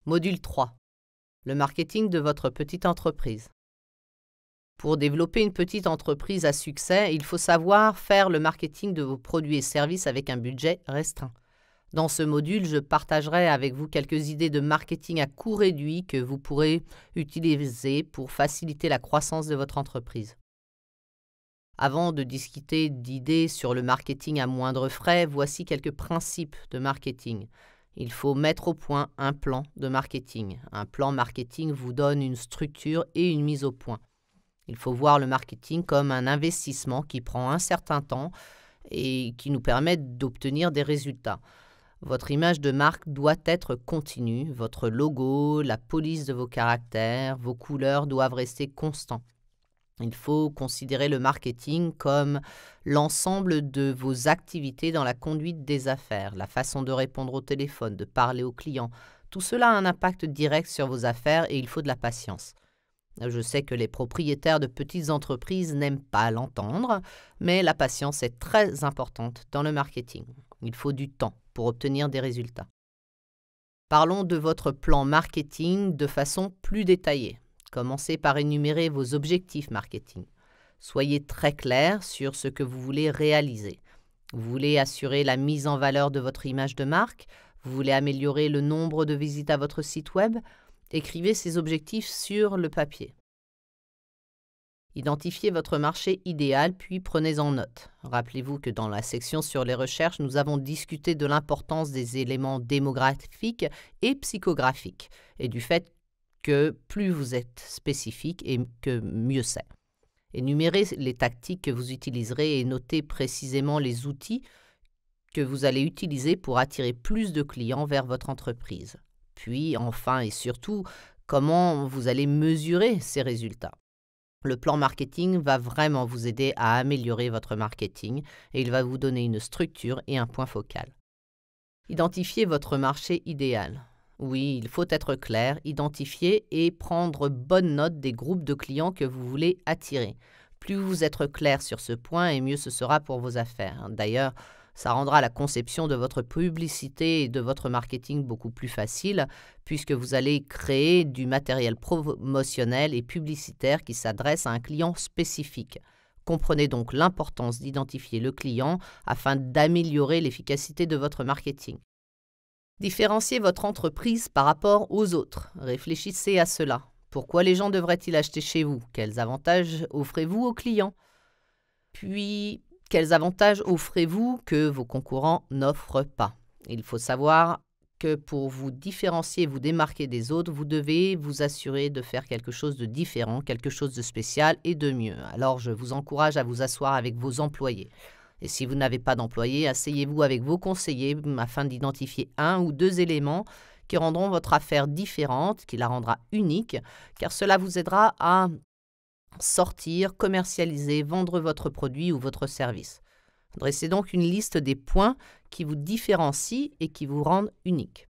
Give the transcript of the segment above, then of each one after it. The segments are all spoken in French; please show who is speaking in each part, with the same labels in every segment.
Speaker 1: Module 3. Le marketing de votre petite entreprise. Pour développer une petite entreprise à succès, il faut savoir faire le marketing de vos produits et services avec un budget restreint. Dans ce module, je partagerai avec vous quelques idées de marketing à coût réduit que vous pourrez utiliser pour faciliter la croissance de votre entreprise. Avant de discuter d'idées sur le marketing à moindre frais, voici quelques principes de marketing. Il faut mettre au point un plan de marketing. Un plan marketing vous donne une structure et une mise au point. Il faut voir le marketing comme un investissement qui prend un certain temps et qui nous permet d'obtenir des résultats. Votre image de marque doit être continue. Votre logo, la police de vos caractères, vos couleurs doivent rester constants. Il faut considérer le marketing comme l'ensemble de vos activités dans la conduite des affaires, la façon de répondre au téléphone, de parler aux clients. Tout cela a un impact direct sur vos affaires et il faut de la patience. Je sais que les propriétaires de petites entreprises n'aiment pas l'entendre, mais la patience est très importante dans le marketing. Il faut du temps pour obtenir des résultats. Parlons de votre plan marketing de façon plus détaillée. Commencez par énumérer vos objectifs marketing. Soyez très clair sur ce que vous voulez réaliser. Vous voulez assurer la mise en valeur de votre image de marque? Vous voulez améliorer le nombre de visites à votre site web? Écrivez ces objectifs sur le papier. Identifiez votre marché idéal, puis prenez-en note. Rappelez-vous que dans la section sur les recherches, nous avons discuté de l'importance des éléments démographiques et psychographiques et du fait que plus vous êtes spécifique et que mieux c'est. Énumérez les tactiques que vous utiliserez et notez précisément les outils que vous allez utiliser pour attirer plus de clients vers votre entreprise. Puis, enfin et surtout, comment vous allez mesurer ces résultats. Le plan marketing va vraiment vous aider à améliorer votre marketing et il va vous donner une structure et un point focal. Identifiez votre marché idéal. Oui, il faut être clair, identifier et prendre bonne note des groupes de clients que vous voulez attirer. Plus vous êtes clair sur ce point, et mieux ce sera pour vos affaires. D'ailleurs, ça rendra la conception de votre publicité et de votre marketing beaucoup plus facile, puisque vous allez créer du matériel promotionnel et publicitaire qui s'adresse à un client spécifique. Comprenez donc l'importance d'identifier le client afin d'améliorer l'efficacité de votre marketing. Différenciez votre entreprise par rapport aux autres. Réfléchissez à cela. Pourquoi les gens devraient-ils acheter chez vous? Quels avantages offrez-vous aux clients? Puis, quels avantages offrez-vous que vos concurrents n'offrent pas? Il faut savoir que pour vous différencier et vous démarquer des autres, vous devez vous assurer de faire quelque chose de différent, quelque chose de spécial et de mieux. Alors, je vous encourage à vous asseoir avec vos employés. Et si vous n'avez pas d'employés, asseyez-vous avec vos conseillers afin d'identifier un ou deux éléments qui rendront votre affaire différente, qui la rendra unique, car cela vous aidera à sortir, commercialiser, vendre votre produit ou votre service. Dressez donc une liste des points qui vous différencient et qui vous rendent unique.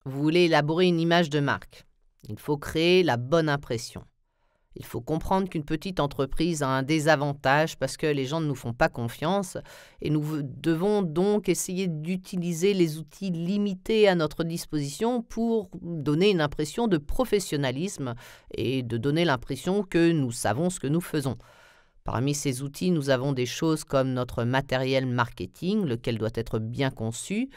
Speaker 1: Vous voulez élaborer une image de marque. Il faut créer la bonne impression. Il faut comprendre qu'une petite entreprise a un désavantage parce que les gens ne nous font pas confiance et nous devons donc essayer d'utiliser les outils limités à notre disposition pour donner une impression de professionnalisme et de donner l'impression que nous savons ce que nous faisons. Parmi ces outils, nous avons des choses comme notre matériel marketing, lequel doit être bien conçu,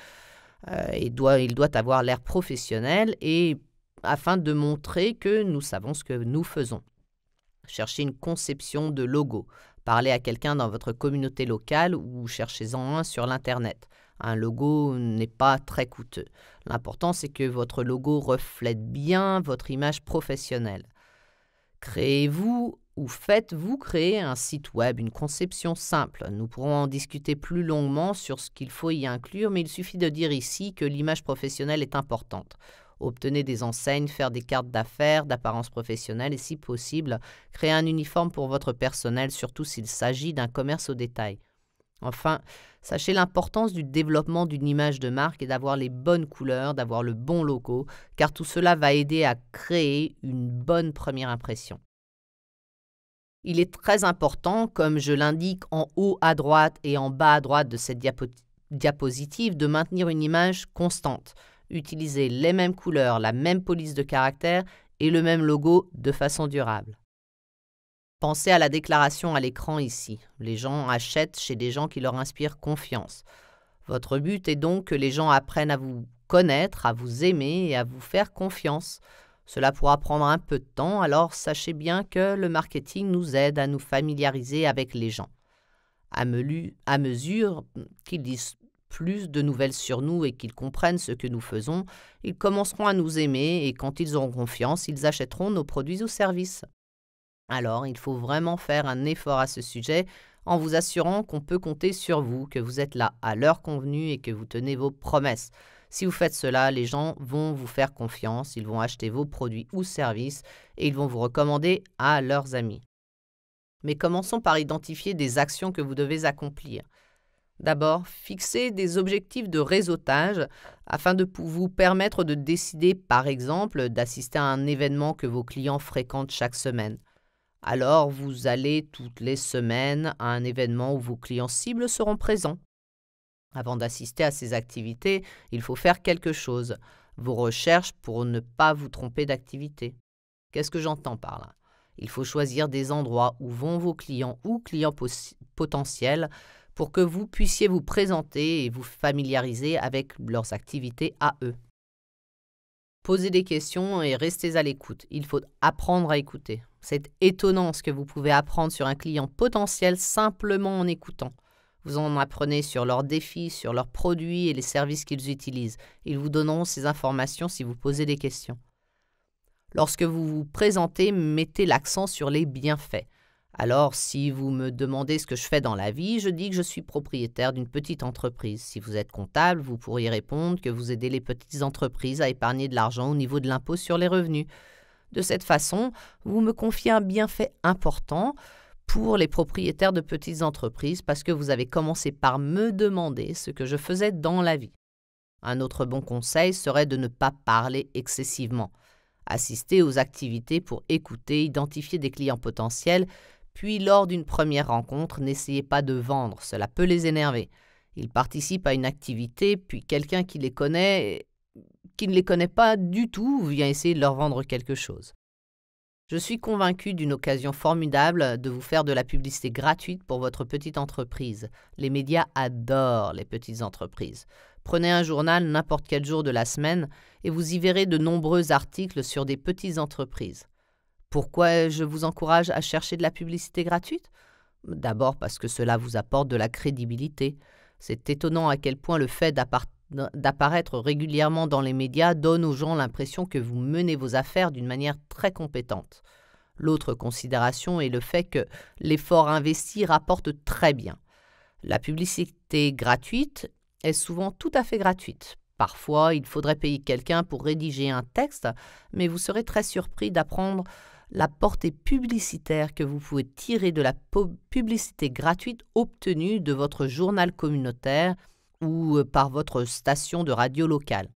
Speaker 1: il doit avoir l'air professionnel et afin de montrer que nous savons ce que nous faisons. Cherchez une conception de logo. Parlez à quelqu'un dans votre communauté locale ou cherchez-en un sur l'Internet. Un logo n'est pas très coûteux. L'important, c'est que votre logo reflète bien votre image professionnelle. Créez-vous ou faites-vous créer un site web, une conception simple. Nous pourrons en discuter plus longuement sur ce qu'il faut y inclure, mais il suffit de dire ici que l'image professionnelle est importante. Obtenez des enseignes, faire des cartes d'affaires, d'apparence professionnelle et si possible, créer un uniforme pour votre personnel, surtout s'il s'agit d'un commerce au détail. Enfin, sachez l'importance du développement d'une image de marque et d'avoir les bonnes couleurs, d'avoir le bon logo, car tout cela va aider à créer une bonne première impression. Il est très important, comme je l'indique en haut à droite et en bas à droite de cette diapositive, de maintenir une image constante. Utilisez les mêmes couleurs, la même police de caractère et le même logo de façon durable. Pensez à la déclaration à l'écran ici. Les gens achètent chez des gens qui leur inspirent confiance. Votre but est donc que les gens apprennent à vous connaître, à vous aimer et à vous faire confiance. Cela pourra prendre un peu de temps, alors sachez bien que le marketing nous aide à nous familiariser avec les gens. À mesure qu'ils disent plus de nouvelles sur nous et qu'ils comprennent ce que nous faisons, ils commenceront à nous aimer et quand ils auront confiance, ils achèteront nos produits ou services. Alors, il faut vraiment faire un effort à ce sujet en vous assurant qu'on peut compter sur vous, que vous êtes là à l'heure convenue et que vous tenez vos promesses. Si vous faites cela, les gens vont vous faire confiance, ils vont acheter vos produits ou services et ils vont vous recommander à leurs amis. Mais commençons par identifier des actions que vous devez accomplir. D'abord, fixez des objectifs de réseautage afin de vous permettre de décider, par exemple, d'assister à un événement que vos clients fréquentent chaque semaine. Alors, vous allez toutes les semaines à un événement où vos clients cibles seront présents. Avant d'assister à ces activités, il faut faire quelque chose. Vos recherches pour ne pas vous tromper d'activité. Qu'est-ce que j'entends par là? Il faut choisir des endroits où vont vos clients ou clients potentiels pour que vous puissiez vous présenter et vous familiariser avec leurs activités à eux. Posez des questions et restez à l'écoute. Il faut apprendre à écouter. C'est étonnant ce que vous pouvez apprendre sur un client potentiel simplement en écoutant. Vous en apprenez sur leurs défis, sur leurs produits et les services qu'ils utilisent. Ils vous donneront ces informations si vous posez des questions. Lorsque vous vous présentez, mettez l'accent sur les bienfaits. Alors, si vous me demandez ce que je fais dans la vie, je dis que je suis propriétaire d'une petite entreprise. Si vous êtes comptable, vous pourriez répondre que vous aidez les petites entreprises à épargner de l'argent au niveau de l'impôt sur les revenus. De cette façon, vous me confiez un bienfait important pour les propriétaires de petites entreprises parce que vous avez commencé par me demander ce que je faisais dans la vie. Un autre bon conseil serait de ne pas parler excessivement. Assistez aux activités pour écouter, identifier des clients potentiels, puis lors d'une première rencontre, n'essayez pas de vendre, cela peut les énerver. Ils participent à une activité, puis quelqu'un qui ne les connaît pas du tout vient essayer de leur vendre quelque chose. Je suis convaincu d'une occasion formidable de vous faire de la publicité gratuite pour votre petite entreprise. Les médias adorent les petites entreprises. Prenez un journal n'importe quel jour de la semaine et vous y verrez de nombreux articles sur des petites entreprises. Pourquoi je vous encourage à chercher de la publicité gratuite? D'abord parce que cela vous apporte de la crédibilité. C'est étonnant à quel point le fait d'apparaître régulièrement dans les médias donne aux gens l'impression que vous menez vos affaires d'une manière très compétente. L'autre considération est le fait que l'effort investi rapporte très bien. La publicité gratuite est souvent tout à fait gratuite. Parfois, il faudrait payer quelqu'un pour rédiger un texte, mais vous serez très surpris d'apprendre la portée publicitaire que vous pouvez tirer de la publicité gratuite obtenue de votre journal communautaire ou par votre station de radio locale.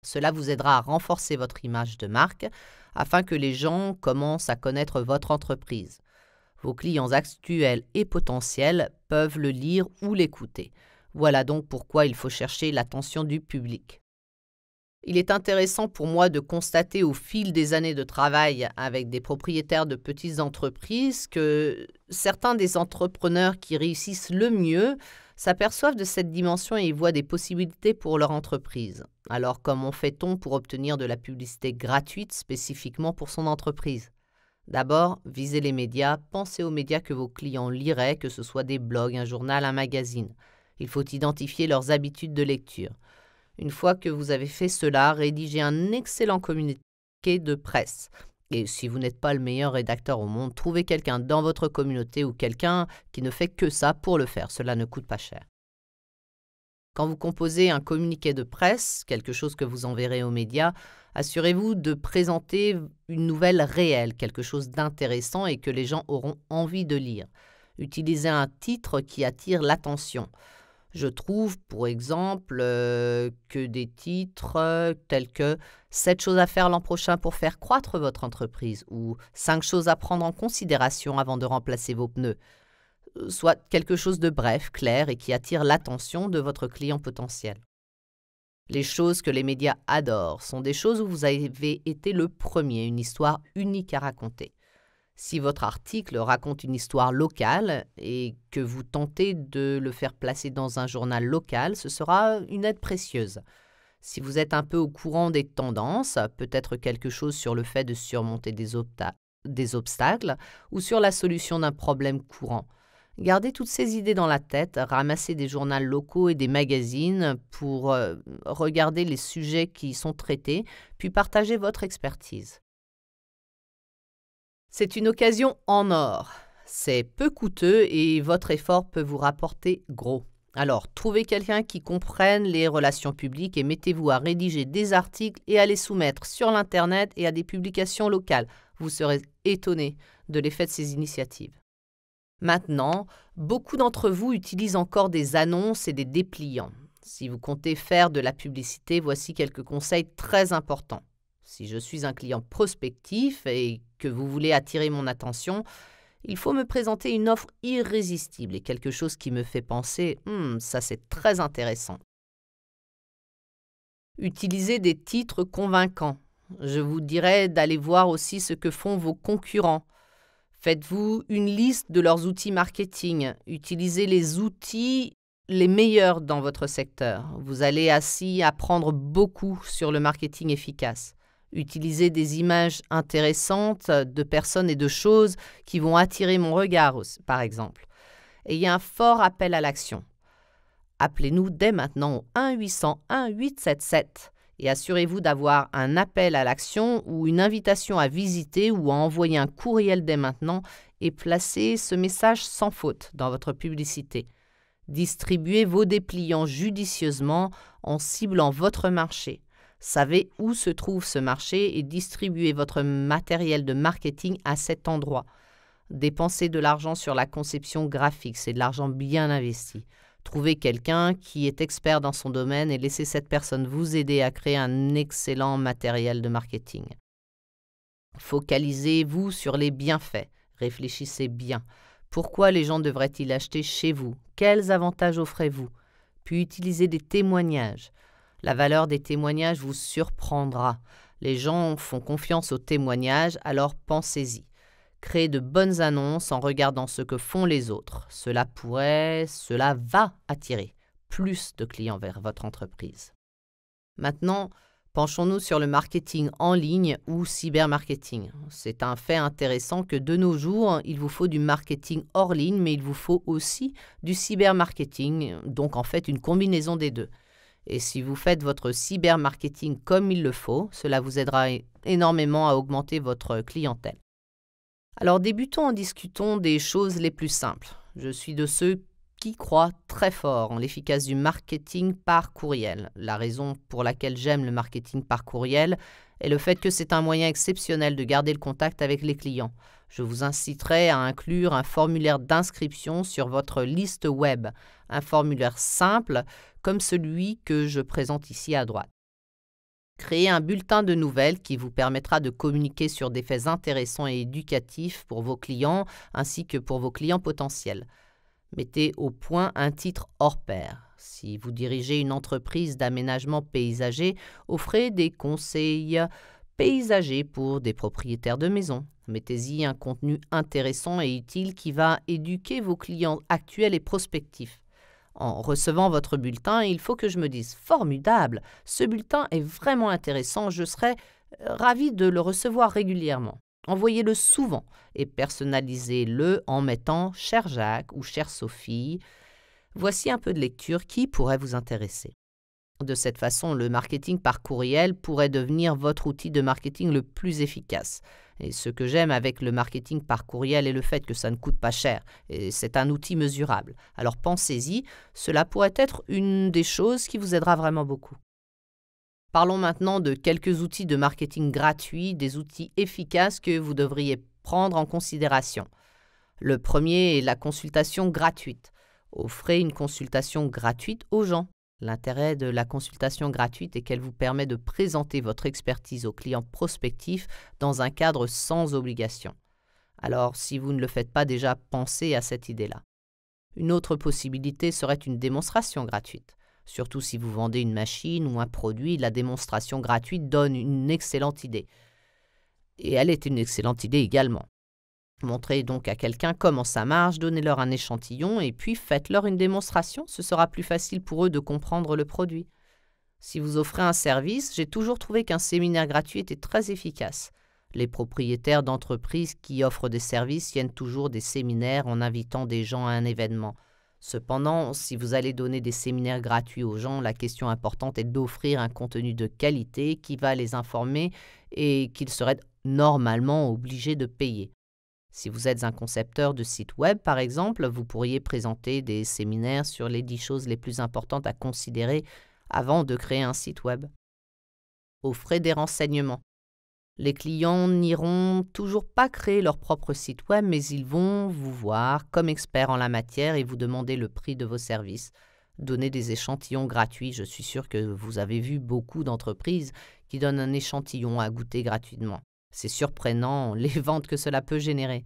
Speaker 1: Cela vous aidera à renforcer votre image de marque afin que les gens commencent à connaître votre entreprise. Vos clients actuels et potentiels peuvent le lire ou l'écouter. Voilà donc pourquoi il faut chercher l'attention du public. Il est intéressant pour moi de constater au fil des années de travail avec des propriétaires de petites entreprises que certains des entrepreneurs qui réussissent le mieux s'aperçoivent de cette dimension et y voient des possibilités pour leur entreprise. Alors comment fait-on pour obtenir de la publicité gratuite spécifiquement pour son entreprise? D'abord, visez les médias, pensez aux médias que vos clients liraient, que ce soit des blogs, un journal, un magazine. Il faut identifier leurs habitudes de lecture. Une fois que vous avez fait cela, rédigez un excellent communiqué de presse. Et si vous n'êtes pas le meilleur rédacteur au monde, trouvez quelqu'un dans votre communauté ou quelqu'un qui ne fait que ça pour le faire. Cela ne coûte pas cher. Quand vous composez un communiqué de presse, quelque chose que vous enverrez aux médias, assurez-vous de présenter une nouvelle réelle, quelque chose d'intéressant et que les gens auront envie de lire. Utilisez un titre qui attire l'attention. Je trouve, pour exemple, que des titres tels que « 7 choses à faire l'an prochain pour faire croître votre entreprise » ou « 5 choses à prendre en considération avant de remplacer vos pneus » soit quelque chose de bref, clair et qui attire l'attention de votre client potentiel. Les choses que les médias adorent sont des choses où vous avez été le premier, une histoire unique à raconter. Si votre article raconte une histoire locale et que vous tentez de le faire placer dans un journal local, ce sera une aide précieuse. Si vous êtes un peu au courant des tendances, peut-être quelque chose sur le fait de surmonter des obstacles ou sur la solution d'un problème courant. Gardez toutes ces idées dans la tête, ramassez des journaux locaux et des magazines pour regarder les sujets qui y sont traités, puis partagez votre expertise. C'est une occasion en or. C'est peu coûteux et votre effort peut vous rapporter gros. Alors, trouvez quelqu'un qui comprenne les relations publiques et mettez-vous à rédiger des articles et à les soumettre sur l'Internet et à des publications locales. Vous serez étonné de l'effet de ces initiatives. Maintenant, beaucoup d'entre vous utilisent encore des annonces et des dépliants. Si vous comptez faire de la publicité, voici quelques conseils très importants. Si je suis un client prospectif et que vous voulez attirer mon attention, il faut me présenter une offre irrésistible et quelque chose qui me fait penser « ça c'est très intéressant ». Utilisez des titres convaincants. Je vous dirais d'aller voir aussi ce que font vos concurrents. Faites-vous une liste de leurs outils marketing. Utilisez les outils les meilleurs dans votre secteur. Vous allez ainsi apprendre beaucoup sur le marketing efficace. Utilisez des images intéressantes de personnes et de choses qui vont attirer mon regard, par exemple. Ayez un fort appel à l'action. Appelez-nous dès maintenant au 1-800-1877 et assurez-vous d'avoir un appel à l'action ou une invitation à visiter ou à envoyer un courriel dès maintenant et placez ce message sans faute dans votre publicité. Distribuez vos dépliants judicieusement en ciblant votre marché. Savez où se trouve ce marché et distribuez votre matériel de marketing à cet endroit. Dépensez de l'argent sur la conception graphique, c'est de l'argent bien investi. Trouvez quelqu'un qui est expert dans son domaine et laissez cette personne vous aider à créer un excellent matériel de marketing. Focalisez-vous sur les bienfaits. Réfléchissez bien. Pourquoi les gens devraient-ils acheter chez vous? Quels avantages offrez-vous? Puis utilisez des témoignages. La valeur des témoignages vous surprendra. Les gens font confiance aux témoignages, alors pensez-y. Créez de bonnes annonces en regardant ce que font les autres. Cela va attirer plus de clients vers votre entreprise. Maintenant, penchons-nous sur le marketing en ligne ou cybermarketing. C'est un fait intéressant que de nos jours, il vous faut du marketing hors ligne, mais il vous faut aussi du cybermarketing, donc en fait une combinaison des deux. Et si vous faites votre cybermarketing comme il le faut, cela vous aidera énormément à augmenter votre clientèle. Alors débutons en discutant des choses les plus simples. Je suis de ceux qui croient très fort en l'efficace du marketing par courriel. La raison pour laquelle j'aime le marketing par courriel est le fait que c'est un moyen exceptionnel de garder le contact avec les clients. Je vous inciterai à inclure un formulaire d'inscription sur votre liste web, un formulaire simple comme celui que je présente ici à droite. Créez un bulletin de nouvelles qui vous permettra de communiquer sur des faits intéressants et éducatifs pour vos clients ainsi que pour vos clients potentiels. Mettez au point un titre hors pair. Si vous dirigez une entreprise d'aménagement paysager, offrez des conseils paysagers pour des propriétaires de maisons. Mettez-y un contenu intéressant et utile qui va éduquer vos clients actuels et prospectifs. En recevant votre bulletin, il faut que je me dise « Formidable, ce bulletin est vraiment intéressant, je serais ravi de le recevoir régulièrement ». Envoyez-le souvent et personnalisez-le en mettant « Cher Jacques » ou « Chère Sophie ». Voici un peu de lecture qui pourrait vous intéresser. De cette façon, le marketing par courriel pourrait devenir votre outil de marketing le plus efficace. Et ce que j'aime avec le marketing par courriel est le fait que ça ne coûte pas cher. Et c'est un outil mesurable. Alors pensez-y, cela pourrait être une des choses qui vous aidera vraiment beaucoup. Parlons maintenant de quelques outils de marketing gratuits, des outils efficaces que vous devriez prendre en considération. Le premier est la consultation gratuite. Offrez une consultation gratuite aux gens. L'intérêt de la consultation gratuite est qu'elle vous permet de présenter votre expertise aux clients prospectifs dans un cadre sans obligation. Alors, si vous ne le faites pas déjà, pensez à cette idée-là. Une autre possibilité serait une démonstration gratuite. Surtout si vous vendez une machine ou un produit, la démonstration gratuite donne une excellente idée. Et elle est une excellente idée également. Montrez donc à quelqu'un comment ça marche, donnez-leur un échantillon et puis faites-leur une démonstration. Ce sera plus facile pour eux de comprendre le produit. Si vous offrez un service, j'ai toujours trouvé qu'un séminaire gratuit était très efficace. Les propriétaires d'entreprises qui offrent des services tiennent toujours des séminaires en invitant des gens à un événement. Cependant, si vous allez donner des séminaires gratuits aux gens, la question importante est d'offrir un contenu de qualité qui va les informer et qu'ils seraient normalement obligés de payer. Si vous êtes un concepteur de site web, par exemple, vous pourriez présenter des séminaires sur les 10 choses les plus importantes à considérer avant de créer un site web. Offrez des renseignements. Les clients n'iront toujours pas créer leur propre site web, mais ils vont vous voir comme expert en la matière et vous demander le prix de vos services. Donnez des échantillons gratuits. Je suis sûr que vous avez vu beaucoup d'entreprises qui donnent un échantillon à goûter gratuitement. C'est surprenant les ventes que cela peut générer.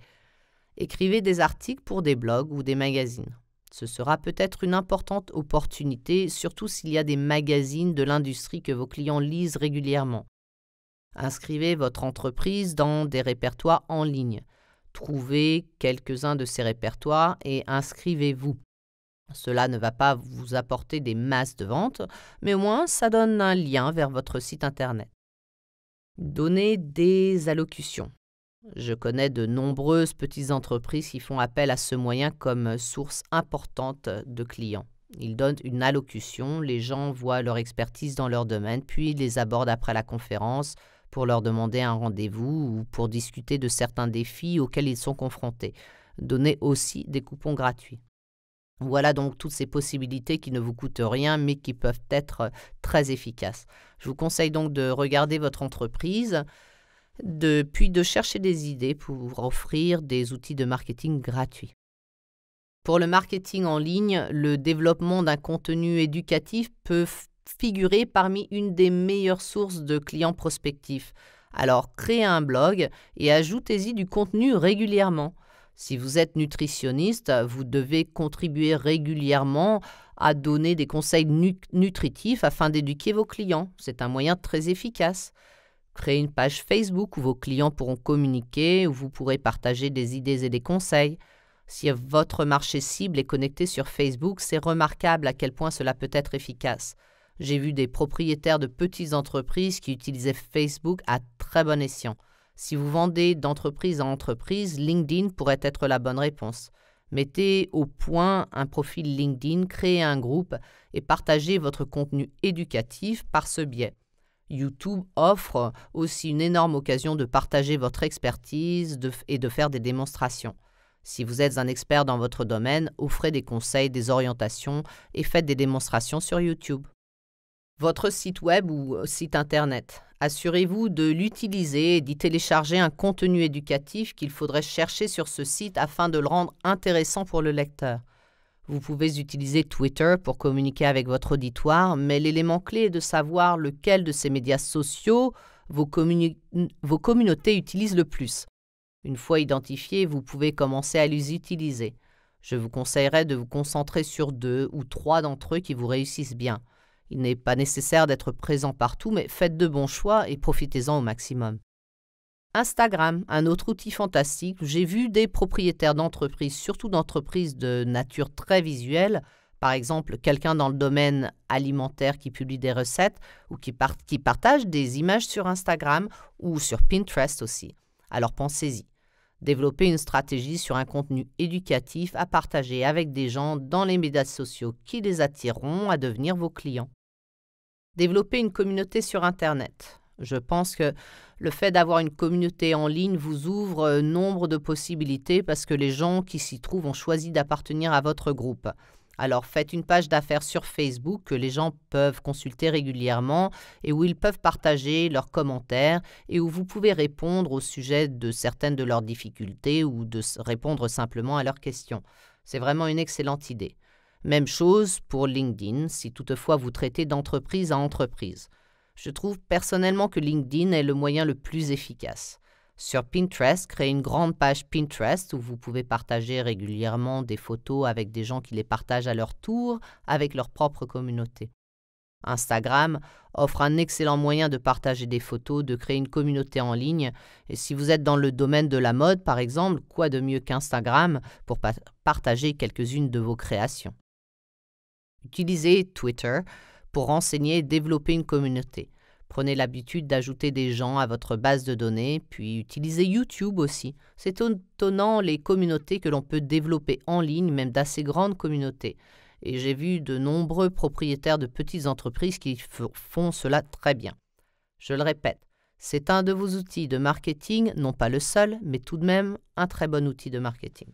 Speaker 1: Écrivez des articles pour des blogs ou des magazines. Ce sera peut-être une importante opportunité, surtout s'il y a des magazines de l'industrie que vos clients lisent régulièrement. Inscrivez votre entreprise dans des répertoires en ligne. Trouvez quelques-uns de ces répertoires et inscrivez-vous. Cela ne va pas vous apporter des masses de ventes, mais au moins ça donne un lien vers votre site internet. Donnez des allocutions. Je connais de nombreuses petites entreprises qui font appel à ce moyen comme source importante de clients. Ils donnent une allocution, les gens voient leur expertise dans leur domaine, puis ils les abordent après la conférence pour leur demander un rendez-vous ou pour discuter de certains défis auxquels ils sont confrontés. Donnez aussi des coupons gratuits. Voilà donc toutes ces possibilités qui ne vous coûtent rien mais qui peuvent être très efficaces. Je vous conseille donc de regarder votre entreprise, puis de chercher des idées pour offrir des outils de marketing gratuits. Pour le marketing en ligne, le développement d'un contenu éducatif peut figurer parmi une des meilleures sources de clients prospectifs. Alors créez un blog et ajoutez-y du contenu régulièrement. Si vous êtes nutritionniste, vous devez contribuer régulièrement à donner des conseils nutritifs afin d'éduquer vos clients. C'est un moyen très efficace. Créez une page Facebook où vos clients pourront communiquer, où vous pourrez partager des idées et des conseils. Si votre marché cible est connecté sur Facebook, c'est remarquable à quel point cela peut être efficace. J'ai vu des propriétaires de petites entreprises qui utilisaient Facebook à très bon escient. Si vous vendez d'entreprise en entreprise, LinkedIn pourrait être la bonne réponse. Mettez au point un profil LinkedIn, créez un groupe et partagez votre contenu éducatif par ce biais. YouTube offre aussi une énorme occasion de partager votre expertise et de faire des démonstrations. Si vous êtes un expert dans votre domaine, offrez des conseils, des orientations et faites des démonstrations sur YouTube. Votre site web ou site internet. Assurez-vous de l'utiliser et d'y télécharger un contenu éducatif qu'il faudrait chercher sur ce site afin de le rendre intéressant pour le lecteur. Vous pouvez utiliser Twitter pour communiquer avec votre auditoire, mais l'élément clé est de savoir lequel de ces médias sociaux vos communautés utilisent le plus. Une fois identifiés, vous pouvez commencer à les utiliser. Je vous conseillerais de vous concentrer sur 2 ou 3 d'entre eux qui vous réussissent bien. Il n'est pas nécessaire d'être présent partout, mais faites de bons choix et profitez-en au maximum. Instagram, un autre outil fantastique. J'ai vu des propriétaires d'entreprises, surtout d'entreprises de nature très visuelle, par exemple quelqu'un dans le domaine alimentaire qui publie des recettes ou qui partage des images sur Instagram ou sur Pinterest aussi. Alors pensez-y. Développez une stratégie sur un contenu éducatif à partager avec des gens dans les médias sociaux qui les attireront à devenir vos clients. Développez une communauté sur Internet. Je pense que le fait d'avoir une communauté en ligne vous ouvre nombre de possibilités parce que les gens qui s'y trouvent ont choisi d'appartenir à votre groupe. Alors faites une page d'affaires sur Facebook que les gens peuvent consulter régulièrement et où ils peuvent partager leurs commentaires et où vous pouvez répondre au sujet de certaines de leurs difficultés ou de répondre simplement à leurs questions. C'est vraiment une excellente idée. Même chose pour LinkedIn si toutefois vous traitez d'entreprise à entreprise. Je trouve personnellement que LinkedIn est le moyen le plus efficace. Sur Pinterest, créez une grande page Pinterest où vous pouvez partager régulièrement des photos avec des gens qui les partagent à leur tour avec leur propre communauté. Instagram offre un excellent moyen de partager des photos, de créer une communauté en ligne. Et si vous êtes dans le domaine de la mode, par exemple, quoi de mieux qu'Instagram pour partager quelques-unes de vos créations? Utilisez Twitter pour renseigner et développer une communauté. Prenez l'habitude d'ajouter des gens à votre base de données, puis utilisez YouTube aussi. C'est étonnant les communautés que l'on peut développer en ligne, même d'assez grandes communautés. Et j'ai vu de nombreux propriétaires de petites entreprises qui font cela très bien. Je le répète, c'est un de vos outils de marketing, non pas le seul, mais tout de même un très bon outil de marketing.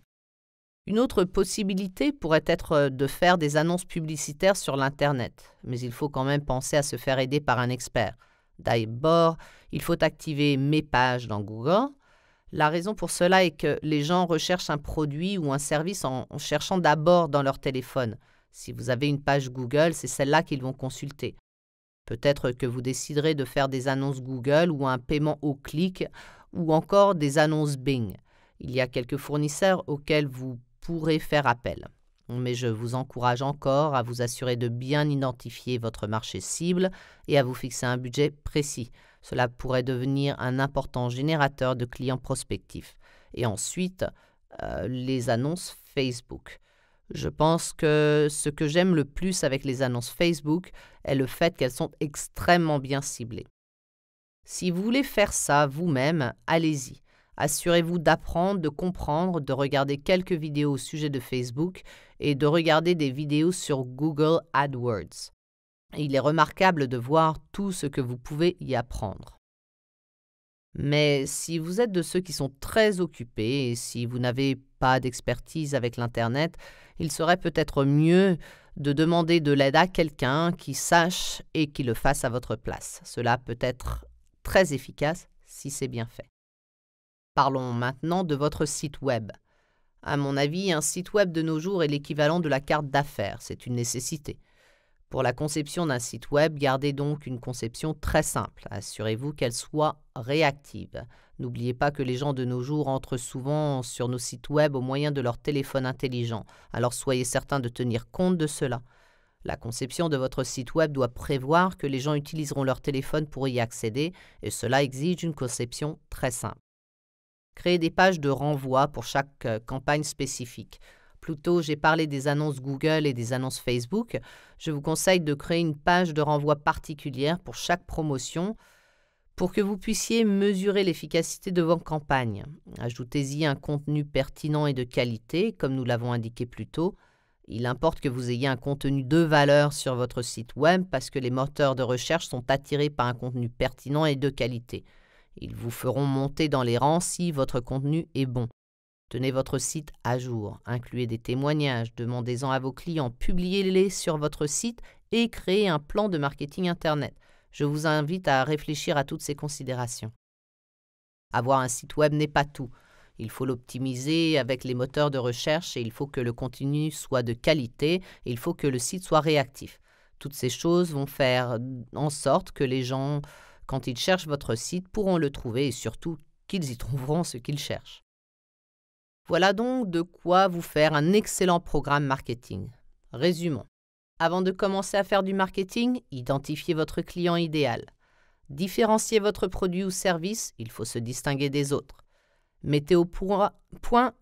Speaker 1: Une autre possibilité pourrait être de faire des annonces publicitaires sur l'Internet, mais il faut quand même penser à se faire aider par un expert. D'abord, il faut activer Mes pages dans Google. La raison pour cela est que les gens recherchent un produit ou un service en cherchant d'abord dans leur téléphone. Si vous avez une page Google, c'est celle-là qu'ils vont consulter. Peut-être que vous déciderez de faire des annonces Google ou un paiement au clic ou encore des annonces Bing. Il y a quelques fournisseurs auxquels vous pourrez faire appel. Mais je vous encourage encore à vous assurer de bien identifier votre marché cible et à vous fixer un budget précis. Cela pourrait devenir un important générateur de clients prospectifs. Et ensuite, les annonces Facebook. Je pense que ce que j'aime le plus avec les annonces Facebook est le fait qu'elles sont extrêmement bien ciblées. Si vous voulez faire ça vous-même, allez-y. Assurez-vous d'apprendre, de comprendre, de regarder quelques vidéos au sujet de Facebook et de regarder des vidéos sur Google AdWords. Il est remarquable de voir tout ce que vous pouvez y apprendre. Mais si vous êtes de ceux qui sont très occupés et si vous n'avez pas d'expertise avec l'Internet, il serait peut-être mieux de demander de l'aide à quelqu'un qui sache et qui le fasse à votre place. Cela peut être très efficace si c'est bien fait. Parlons maintenant de votre site web. À mon avis, un site web de nos jours est l'équivalent de la carte d'affaires, c'est une nécessité. Pour la conception d'un site web, gardez donc une conception très simple. Assurez-vous qu'elle soit réactive. N'oubliez pas que les gens de nos jours entrent souvent sur nos sites web au moyen de leur téléphone intelligent, alors soyez certains de tenir compte de cela. La conception de votre site web doit prévoir que les gens utiliseront leur téléphone pour y accéder, et cela exige une conception très simple. Créez des pages de renvoi pour chaque campagne spécifique. Plus tôt, j'ai parlé des annonces Google et des annonces Facebook. Je vous conseille de créer une page de renvoi particulière pour chaque promotion pour que vous puissiez mesurer l'efficacité de vos campagnes. Ajoutez-y un contenu pertinent et de qualité, comme nous l'avons indiqué plus tôt. Il importe que vous ayez un contenu de valeur sur votre site web parce que les moteurs de recherche sont attirés par un contenu pertinent et de qualité. Ils vous feront monter dans les rangs si votre contenu est bon. Tenez votre site à jour, incluez des témoignages, demandez-en à vos clients, publiez-les sur votre site et créez un plan de marketing Internet. Je vous invite à réfléchir à toutes ces considérations. Avoir un site web n'est pas tout. Il faut l'optimiser avec les moteurs de recherche et il faut que le contenu soit de qualité et il faut que le site soit réactif. Toutes ces choses vont faire en sorte que les gens, quand ils cherchent votre site, pourront le trouver et surtout qu'ils y trouveront ce qu'ils cherchent. Voilà donc de quoi vous faire un excellent programme marketing. Résumons. Avant de commencer à faire du marketing, identifiez votre client idéal. Différenciez votre produit ou service, il faut se distinguer des autres. Mettez au point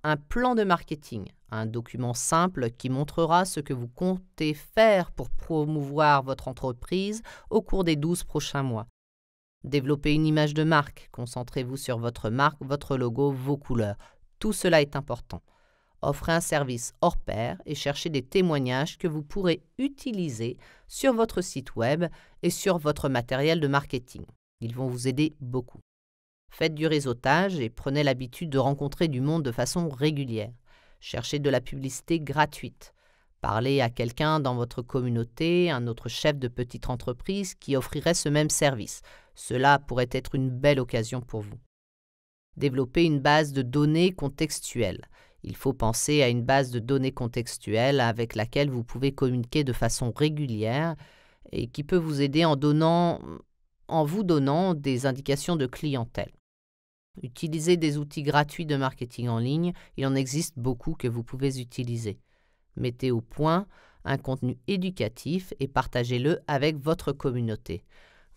Speaker 1: un plan de marketing, un document simple qui montrera ce que vous comptez faire pour promouvoir votre entreprise au cours des 12 prochains mois. Développez une image de marque, concentrez-vous sur votre marque, votre logo, vos couleurs. Tout cela est important. Offrez un service hors pair et cherchez des témoignages que vous pourrez utiliser sur votre site web et sur votre matériel de marketing. Ils vont vous aider beaucoup. Faites du réseautage et prenez l'habitude de rencontrer du monde de façon régulière. Cherchez de la publicité gratuite. Parlez à quelqu'un dans votre communauté, un autre chef de petite entreprise qui offrirait ce même service. Cela pourrait être une belle occasion pour vous. Développez une base de données contextuelles. Il faut penser à une base de données contextuelle avec laquelle vous pouvez communiquer de façon régulière et qui peut vous aider en vous donnant des indications de clientèle. Utilisez des outils gratuits de marketing en ligne. Il en existe beaucoup que vous pouvez utiliser. Mettez au point un contenu éducatif et partagez-le avec votre communauté.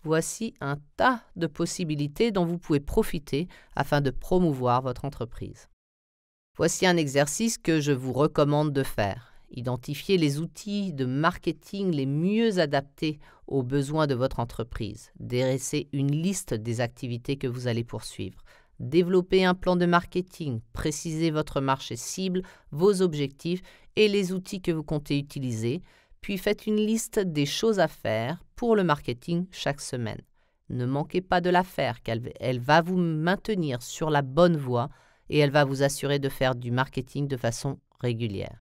Speaker 1: Voici un tas de possibilités dont vous pouvez profiter afin de promouvoir votre entreprise. Voici un exercice que je vous recommande de faire. Identifiez les outils de marketing les mieux adaptés aux besoins de votre entreprise. Dressez une liste des activités que vous allez poursuivre. Développez un plan de marketing. Précisez votre marché cible, vos objectifs et les outils que vous comptez utiliser. Puis faites une liste des choses à faire pour le marketing chaque semaine. Ne manquez pas de la faire car elle va vous maintenir sur la bonne voie et elle va vous assurer de faire du marketing de façon régulière.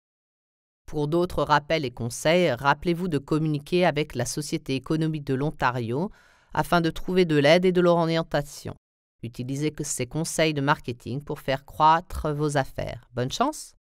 Speaker 1: Pour d'autres rappels et conseils, rappelez-vous de communiquer avec la Société économique de l'Ontario afin de trouver de l'aide et de l'orientation. Utilisez ces conseils de marketing pour faire croître vos affaires. Bonne chance!